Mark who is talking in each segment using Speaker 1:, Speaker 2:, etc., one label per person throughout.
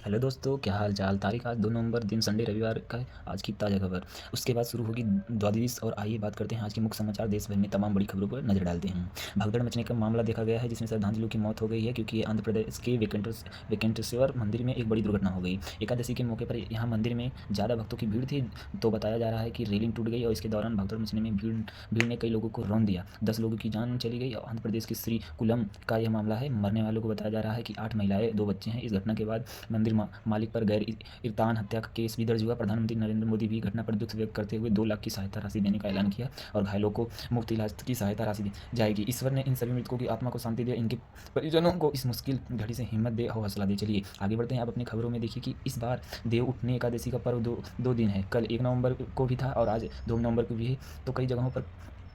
Speaker 1: Hello दोस्तों, क्या हाल चाल। तारीख आज 2 नवंबर, दिन संडे रविवार का है। आज की ताज़ा खबर, उसके बाद शुरू होगी द्वादश। और आइए बात करते हैं आज के मुख्य समाचार। देश भर में तमाम बड़ी खबरों पर नजर डालते हैं। भगदड़ मचने का मामला देखा गया है जिसमें श्रद्धांजलियों की मौत हो गई है क्योंकि आंध्र प्रदेश के वेंकटेश्वर मंदिर में एक बड़ी दुर्घटना हो गई। एकादशी के मौके पर यहाँ मंदिर में ज़्यादा भक्तों की भीड़ थी, तो बताया जा रहा है कि रेलिंग टूट गई और इसके दौरान भगदड़ मचने में भीड़ ने कई लोगों को रौंद दिया। 10 लोगों की जान चली गई। आंध्र प्रदेश के श्रीकुलम का यह मामला है। मरने वालों को बताया जा रहा है कि 8 महिलाएं 2 बच्चे हैं। इस घटना के बाद मंदिर मालिक पर गैर इरतान हत्या का केस भी दर्ज हुआ। प्रधानमंत्री नरेंद्र मोदी भी घटना पर दुख व्यक्त करते हुए 2 लाख की सहायता राशि देने का ऐलान किया और घायलों को मुफ्त इलाज की सहायता राशि दी जाएगी। ईश्वर ने इन सभी मृतकों की आत्मा को शांति दे, इनके परिजनों को इस मुश्किल घड़ी से हिम्मत दे और हौसला दे। चलिए आगे बढ़ते हैं। आप अपनी खबरों में देखिए कि इस बार देव उठने एकादशी का पर्व दो दिन है। कल 1 नवंबर को भी था और आज 2 नवंबर को भी है। तो कई जगहों पर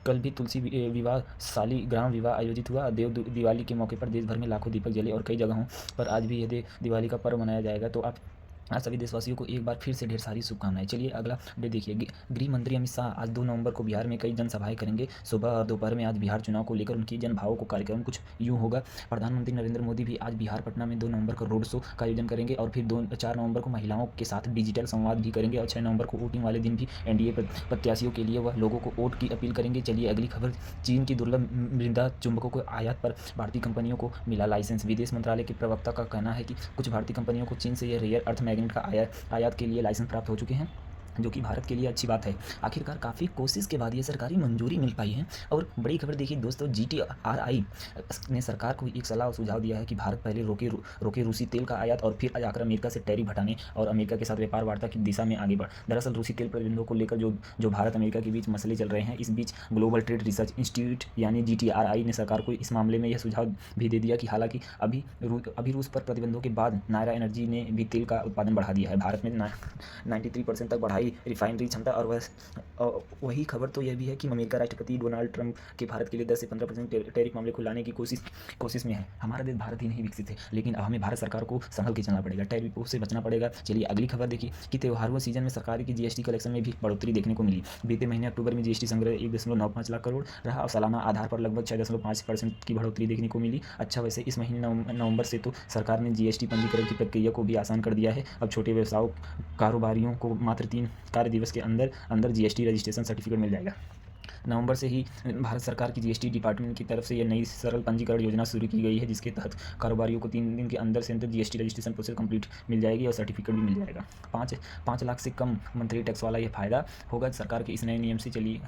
Speaker 1: कल भी तुलसी विवाह शालिग्राम विवाह आयोजित हुआ। देव दिवाली के मौके पर देश भर में लाखों दीपक जले और कई जगहों पर आज भी यह दिवाली का पर्व मनाया जाएगा। तो आप आज सभी देशवासियों को एक बार फिर से ढेर सारी शुभकामनाएं। चलिए अगला अपडेट देखिए। गृह मंत्री अमित शाह आज 2 नवंबर को बिहार में कई जनसभाएं करेंगे। सुबह और दोपहर में आज बिहार चुनाव को लेकर उनकी जनभावों को कार्यक्रम कुछ यूँ होगा। प्रधानमंत्री नरेंद्र मोदी भी आज बिहार पटना में 2 नवंबर को रोड शो का आयोजन करेंगे और फिर 4 नवंबर को महिलाओं के साथ डिजिटल संवाद भी करेंगे और 6 नवंबर को वोटिंग वाले दिन भी एनडीए प्रत्याशियों के लिए वह लोगों को वोट की अपील करेंगे। चलिए अगली खबर। चीन की दुर्लभ मृदा चुंबकों को आयात पर भारतीय कंपनियों को मिला लाइसेंस। विदेश मंत्रालय के प्रवक्ता का कहना है कि कुछ भारतीय कंपनियों को चीन से यह रेयर अर्थ मैग्नेट का आयात के लिए लाइसेंस प्राप्त हो चुके हैं, जो कि भारत के लिए अच्छी बात है। आखिरकार काफ़ी कोशिश के बाद ये सरकारी मंजूरी मिल पाई है। और बड़ी खबर देखिए दोस्तों, GTRI ने सरकार को एक सलाह और सुझाव दिया है कि भारत पहले रोके रूसी तेल का आयात और फिर जाकर अमेरिका से टैरिफ हटाने और अमेरिका के साथ व्यापार वार्ता की दिशा में आगे बढ़। दरअसल रूसी तेल प्रतिबंधों को लेकर जो भारत अमेरिका के बीच मसले चल रहे हैं, इस बीच ग्लोबल ट्रेड रिसर्च इंस्टीट्यूट यानी GTRI ने सरकार को इस मामले में यह सुझाव भी दे दिया कि हालांकि अभी रूस पर प्रतिबंधों के बाद नायरा एनर्जी ने भी तेल का उत्पादन बढ़ा दिया है। भारत में 93% तक बढ़ाई रिफाइनरी क्षमता। और वही खबर तो यह भी है कि अमेरिका राष्ट्रपति डोनाल्ड ट्रंप के भारत के लिए 10 से 15% टैरिफ मामले खुलाने की कोशिश में है। हमारा देश भारत ही नहीं विकसित है, लेकिन अब हमें भारत सरकार को संभल के चलना पड़ेगा, टैरिफों से बचना पड़ेगा। चलिए अगली खबर देखिए कि त्योहारों सीजन में सरकार की GST कलेक्शन में भी बढ़ोतरी देखने को मिली। बीते महीने अक्टूबर में GST संग्रह 1.95 लाख करोड़ रहा और सालाना आधार पर लगभग 6.5% की बढ़ोतरी देखने को मिली। अच्छा, वैसे इस महीने नवंबर से तो सरकार ने GST पंजीकरण की प्रक्रिया को भी आसान कर दिया है। अब छोटे व्यवसायों कारोबारियों को मात्र 3 कार्य दिवस के अंदर GST रजिस्ट्रेशन सर्टिफिकेट मिल जाएगा। नवंबर से ही भारत सरकार की GST डिपार्टमेंट की तरफ से यह नई सरल पंजीकरण योजना शुरू की गई है, जिसके तहत कारोबारियों को 3 दिन के अंदर से GST रजिस्ट्रेशन प्रोसेस कंप्लीट मिल जाएगी और सर्टिफिकेट भी मिल जाएगा। 5 लाख से कम मंथली टैक्स वाला यह फायदा होगा सरकार के इस नए नियम से। चलिए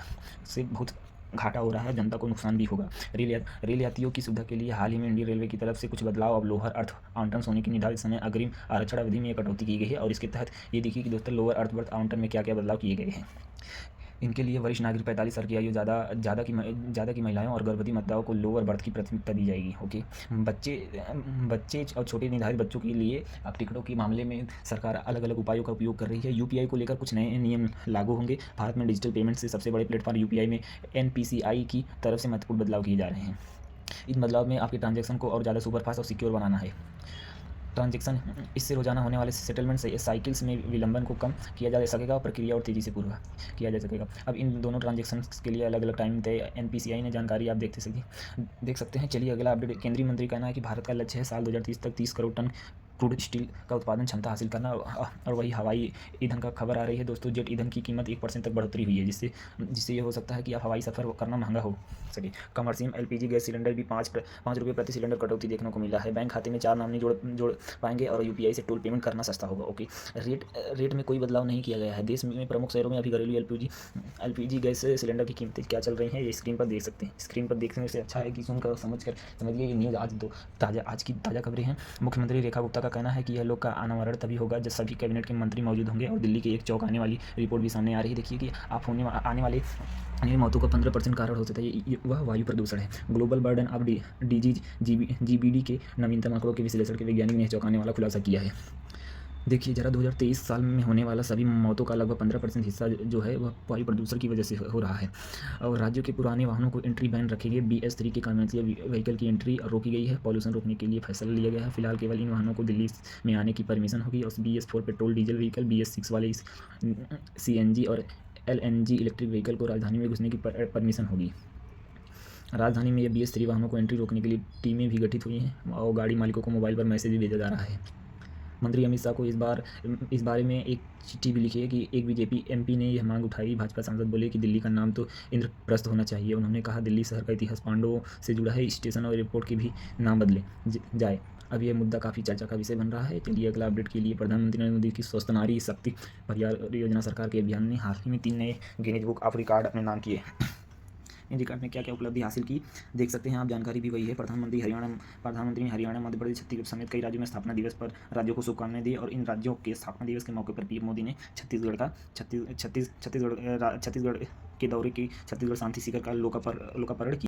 Speaker 1: से बहुत घाटा हो रहा है, जनता को नुकसान भी होगा। रेल यात्रियों की सुविधा के लिए हाल ही में इंडियन रेलवे की तरफ से कुछ बदलाव। अब लोअर अर्थ आवंटन होने की निर्धारित समय अग्रिम आरक्षण अवधि में कटौती की गई है और इसके तहत ये देखिए कि दोस्तों लोअर अर्थ बर्थ आवंटन में क्या क्या बदलाव किए गए हैं। इनके लिए वरिष्ठ नागरिक 45 साल की आयु ज़्यादा की महिलाओं और गर्भवती माताओं को लोअर बर्थ की प्राथमिकता दी जाएगी। ओके, बच्चे और छोटे निर्धारित बच्चों के लिए अब टिकटों के मामले में सरकार अलग अलग उपायों का उपयोग कर रही है। UPI को लेकर कुछ नए नियम लागू होंगे। भारत में डिजिटल पेमेंट से सबसे बड़े प्लेटफॉर्म UPI में NPCI की तरफ से महत्वपूर्ण बदलाव किए जा रहे हैं। इन बदलाव में आपके ट्रांजैक्शन को और ज़्यादा सुपरफास्ट और सिक्योर बनाना है। ट्रांजैक्शन इससे रोजाना होने वाले सेटलमेंट साइकिल्स में विलंबन को कम किया जा सकेगा और प्रक्रिया और तेज़ी से पूरा किया जा सकेगा। अब इन दोनों ट्रांजैक्शन के लिए अलग अलग टाइम तय NPCI ने जानकारी आप देख सकते हैं। चलिए अगला अपडेट। केंद्रीय मंत्री कहना है कि भारत का लक्ष्य है साल 2030 तक 30 करोड़ टन क्रूड स्टील का उत्पादन क्षमता हासिल करना। और वही हवाई ईंधन का खबर आ रही है दोस्तों। जेट ईंधन की कीमत 1% तक बढ़ोतरी हुई है, जिससे ये हो सकता है कि आप हवाई सफ़र करना महंगा हो सके। कमर्शियल LPG गैस सिलेंडर भी 5 रुपये प्रति सिलेंडर कटौती देखने को मिला है। बैंक खाते में 4 नामनी जोड़ पाएंगे और UPI से टोल पेमेंट करना सस्ता होगा। ओके, रेट में कोई बदलाव नहीं किया गया है। देश में प्रमुख शहरों में अभी घरेलू LPG गैस सिलेंडर की कीमतें क्या चल रही हैं, ये स्क्रीन पर देख सकते हैं। स्क्रीन पर देखने से अच्छा है कि सुनकर समझिए। ये न्यूज़ आज की ताज़ा खबरें हैं। मुख्यमंत्री रेखा गुप्ता का कहना है कि यह लोग का अनावरण तभी होगा जब सभी कैबिनेट के मंत्री मौजूद होंगे। और दिल्ली की एक चौंकाने वाली रिपोर्ट भी सामने आ रही है। देखिए कि आने वाले मौतों का 15% कारण हो सकता है वह वायु प्रदूषण है। Global burden of disease GBD के नवीनतम आंकड़ों के विश्लेषण के वैज्ञानिक ने चौंकाने वाला खुलासा किया है। देखिए जरा 2023 साल में होने वाला सभी मौतों का लगभग 15% हिस्सा जो है वह वायु प्रदूषण की वजह से हो रहा है। और राज्यों के पुराने वाहनों को एंट्री बैन रखेंगे। BS3 के कमर्शियल व्हीकल की एंट्री रोकी गई है। पॉल्यूशन रोकने के लिए फैसला लिया गया है। फिलहाल केवल इन वाहनों को दिल्ली में आने की परमिशन होगी। और BS4 petrol diesel vehicle, BS6 वाले CNG और LNG इलेक्ट्रिक व्हीकल को राजधानी में घुसने की परमिशन होगी। राजधानी में ये BS3 वाहनों को एंट्री रोकने के लिए टीमें भी गठित हुई हैं और गाड़ी मालिकों को मोबाइल पर मैसेज भी भेजा जा रहा है। मंत्री अमित शाह को इस बारे में एक चिट्ठी भी लिखी है कि एक बीजेपी एमपी ने यह मांग उठाई। भाजपा सांसद बोले कि दिल्ली का नाम तो इंद्रप्रस्थ होना चाहिए। उन्होंने कहा दिल्ली शहर का इतिहास पांडवों से जुड़ा है, स्टेशन और एयरपोर्ट के भी नाम बदले जाए। अब यह मुद्दा काफ़ी चर्चा का विषय बन रहा है। चलिए अगला अपडेट के लिए, प्रधानमंत्री नरेंद्र मोदी की स्वस्थ नारी शक्ति परियोजना सरकार के अभियान ने हाल ही में 3 नए गिनीज बुक ऑफ रिकॉर्ड अपने नाम किए। इन रिकॉर्ड में क्या क्या उपलब्धि हासिल की देख सकते हैं आप। जानकारी भी वही है। प्रधानमंत्री ने हरियाणा, मध्य प्रदेश, छत्तीसगढ़ समेत कई राज्यों में स्थापना दिवस पर राज्यों को शुभकामनाएं दी। और इन राज्यों के स्थापना दिवस के मौके पर पीएम मोदी ने छत्तीसगढ़ के दौरे की छत्तीसगढ़ शांति शिखर का लोकार्पण किया।